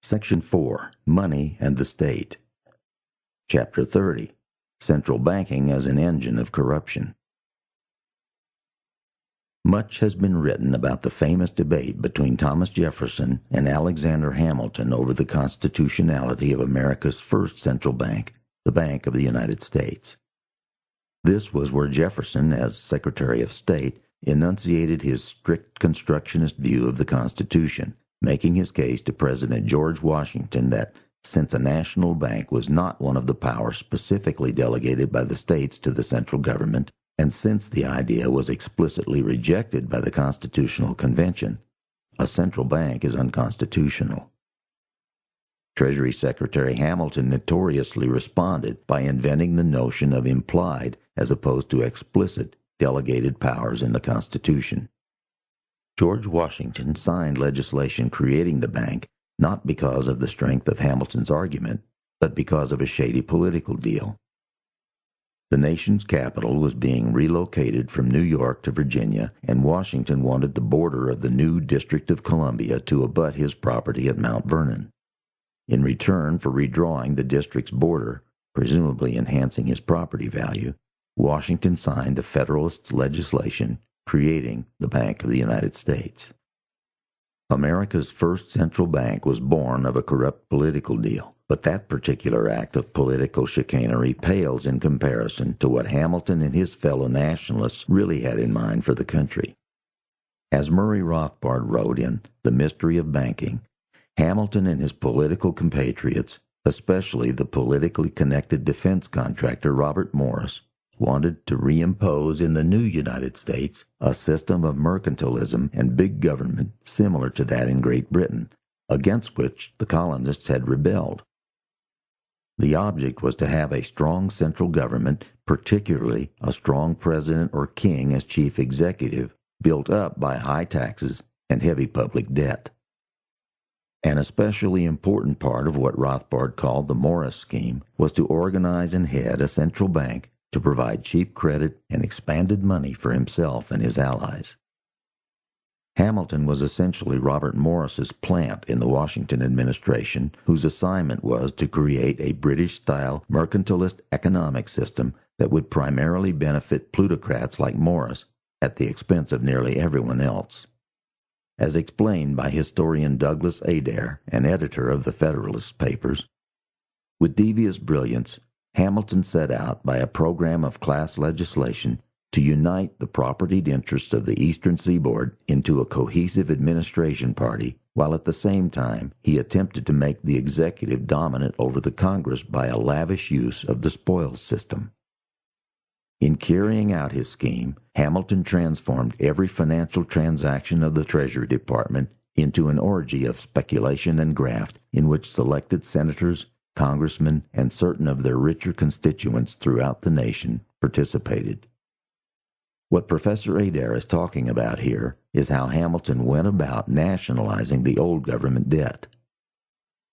Section 4, Money and the State. Chapter 30, Central Banking as an Engine of Corruption. Much has been written about the famous debate between Thomas Jefferson and Alexander Hamilton over the constitutionality of America's first central bank, the Bank of the United States. This was where Jefferson, as Secretary of State, enunciated his strict constructionist view of the Constitution, making his case to President George Washington that, since a national bank was not one of the powers specifically delegated by the states to the central government, and since the idea was explicitly rejected by the Constitutional Convention, a central bank is unconstitutional. Treasury Secretary Hamilton notoriously responded by inventing the notion of implied as opposed to explicit delegated powers in the Constitution. George Washington signed legislation creating the bank not because of the strength of Hamilton's argument, but because of a shady political deal. The nation's capital was being relocated from New York to Virginia, and Washington wanted the border of the new District of Columbia to abut his property at Mount Vernon. In return for redrawing the district's border, presumably enhancing his property value, Washington signed the Federalist legislation creating the Bank of the United States. America's first central bank was born of a corrupt political deal, but that particular act of political chicanery pales in comparison to what Hamilton and his fellow nationalists really had in mind for the country. As Murray Rothbard wrote in The Mystery of Banking, Hamilton and his political compatriots, especially the politically connected defense contractor Robert Morris, wanted to reimpose in the new United States a system of mercantilism and big government similar to that in Great Britain, against which the colonists had rebelled. The object was to have a strong central government, particularly a strong president or king as chief executive, built up by high taxes and heavy public debt. An especially important part of what Rothbard called the Morris scheme was to organize and head a central bank to provide cheap credit and expanded money for himself and his allies. Hamilton was essentially Robert Morris's plant in the Washington administration, whose assignment was to create a British-style mercantilist economic system that would primarily benefit plutocrats like Morris at the expense of nearly everyone else. As explained by historian Douglas Adair, an editor of the Federalist Papers, with devious brilliance, Hamilton set out by a program of class legislation to unite the propertied interests of the Eastern Seaboard into a cohesive administration party, while at the same time he attempted to make the executive dominant over the Congress by a lavish use of the spoils system. In carrying out his scheme, Hamilton transformed every financial transaction of the Treasury Department into an orgy of speculation and graft in which selected senators, congressmen, and certain of their richer constituents throughout the nation participated. What Professor Adair is talking about here is how Hamilton went about nationalizing the old government debt.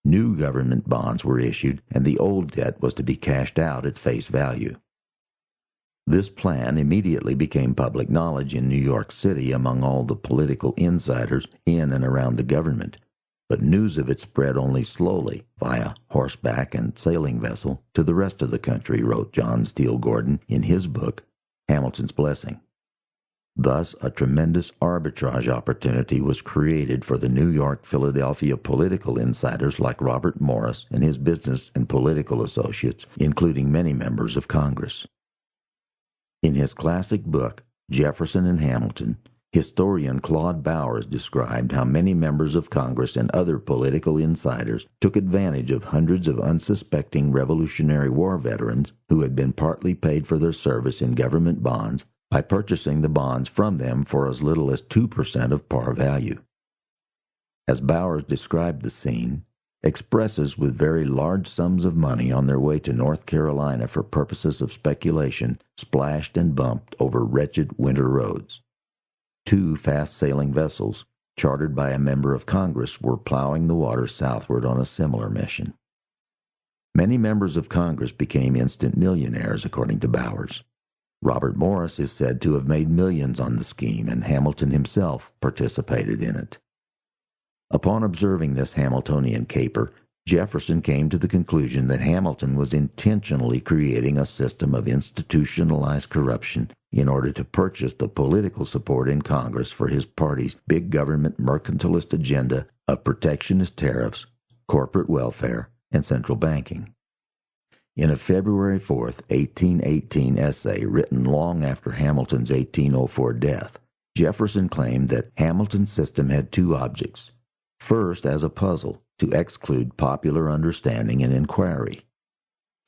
New government bonds were issued, and the old debt was to be cashed out at face value. This plan immediately became public knowledge in New York City among all the political insiders in and around the government, but news of it spread only slowly via horseback and sailing vessel to the rest of the country, wrote John Steele Gordon in his book, Hamilton's Blessing. Thus, a tremendous arbitrage opportunity was created for the New York-Philadelphia political insiders like Robert Morris and his business and political associates, including many members of Congress. In his classic book, Jefferson and Hamilton, historian Claude Bowers described how many members of Congress and other political insiders took advantage of hundreds of unsuspecting Revolutionary War veterans who had been partly paid for their service in government bonds by purchasing the bonds from them for as little as 2% of par value. As Bowers described the scene, expresses with very large sums of money on their way to North Carolina for purposes of speculation splashed and bumped over wretched winter roads. 2 fast-sailing vessels, chartered by a member of Congress, were plowing the water southward on a similar mission. Many members of Congress became instant millionaires, according to Bowers. Robert Morris is said to have made millions on the scheme, and Hamilton himself participated in it. Upon observing this Hamiltonian caper, Jefferson came to the conclusion that Hamilton was intentionally creating a system of institutionalized corruption in order to purchase the political support in Congress for his party's big government mercantilist agenda of protectionist tariffs, corporate welfare, and central banking. In a February 4, 1818 essay written long after Hamilton's 1804 death, Jefferson claimed that Hamilton's system had two objects. First, as a puzzle, to exclude popular understanding and inquiry.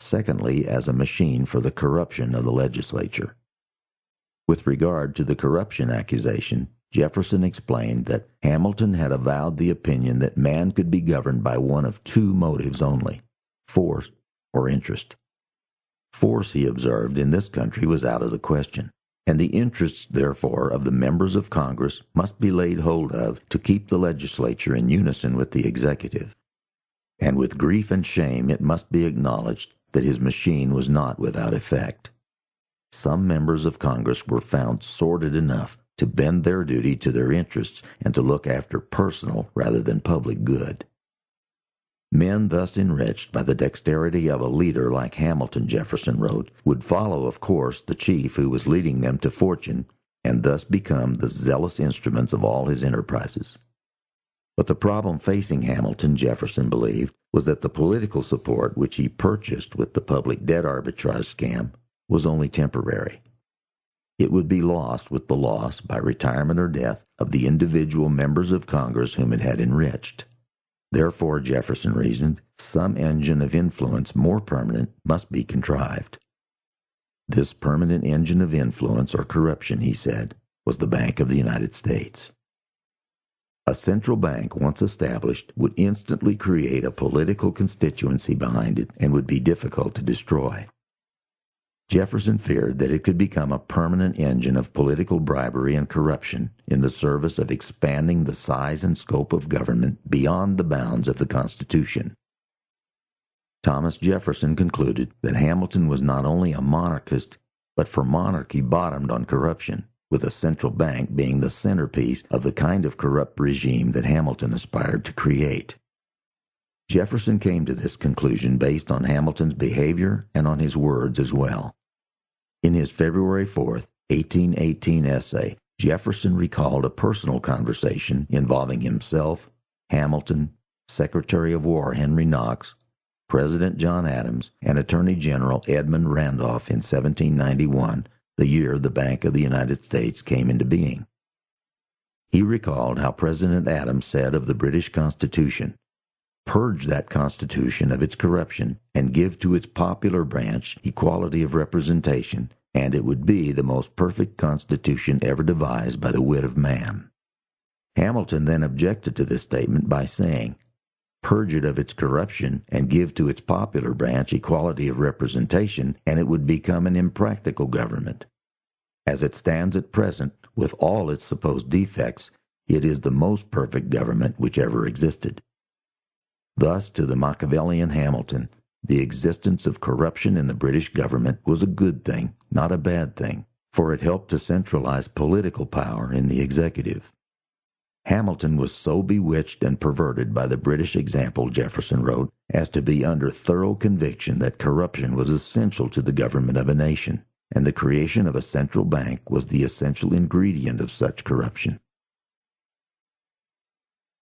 Secondly, as a machine for the corruption of the legislature. With regard to the corruption accusation, Jefferson explained that Hamilton had avowed the opinion that man could be governed by one of two motives only, force or interest. Force, he observed, in this country was out of the question, and the interests, therefore, of the members of Congress must be laid hold of to keep the legislature in unison with the executive. And with grief and shame it must be acknowledged that his machine was not without effect. Some members of Congress were found sordid enough to bend their duty to their interests and to look after personal rather than public good. Men thus enriched by the dexterity of a leader like Hamilton, Jefferson wrote, would follow, of course, the chief who was leading them to fortune, and thus become the zealous instruments of all his enterprises. But the problem facing Hamilton, Jefferson believed, was that the political support which he purchased with the public debt arbitrage scam was only temporary. It would be lost with the loss, by retirement or death, of the individual members of Congress whom it had enriched. Therefore, Jefferson reasoned, some engine of influence more permanent must be contrived. This permanent engine of influence or corruption, he said, was the Bank of the United States. A central bank, once established, would instantly create a political constituency behind it and would be difficult to destroy. Jefferson feared that it could become a permanent engine of political bribery and corruption in the service of expanding the size and scope of government beyond the bounds of the Constitution. Thomas Jefferson concluded that Hamilton was not only a monarchist, but for monarchy bottomed on corruption, with a central bank being the centerpiece of the kind of corrupt regime that Hamilton aspired to create. Jefferson came to this conclusion based on Hamilton's behavior and on his words as well. In his February 4, 1818 essay, Jefferson recalled a personal conversation involving himself, Hamilton, Secretary of War Henry Knox, President John Adams, and Attorney General Edmund Randolph in 1791, the year the Bank of the United States came into being. He recalled how President Adams said of the British Constitution, "Purge that Constitution of its corruption and give to its popular branch equality of representation, and it would be the most perfect Constitution ever devised by the wit of man." Hamilton then objected to this statement by saying, "Purge it of its corruption and give to its popular branch equality of representation, and it would become an impractical government. As it stands at present, with all its supposed defects, it is the most perfect government which ever existed." Thus, to the Machiavellian Hamilton, the existence of corruption in the British government was a good thing, not a bad thing, for it helped to centralize political power in the executive. Hamilton was so bewitched and perverted by the British example, Jefferson wrote, as to be under thorough conviction that corruption was essential to the government of a nation, and the creation of a central bank was the essential ingredient of such corruption.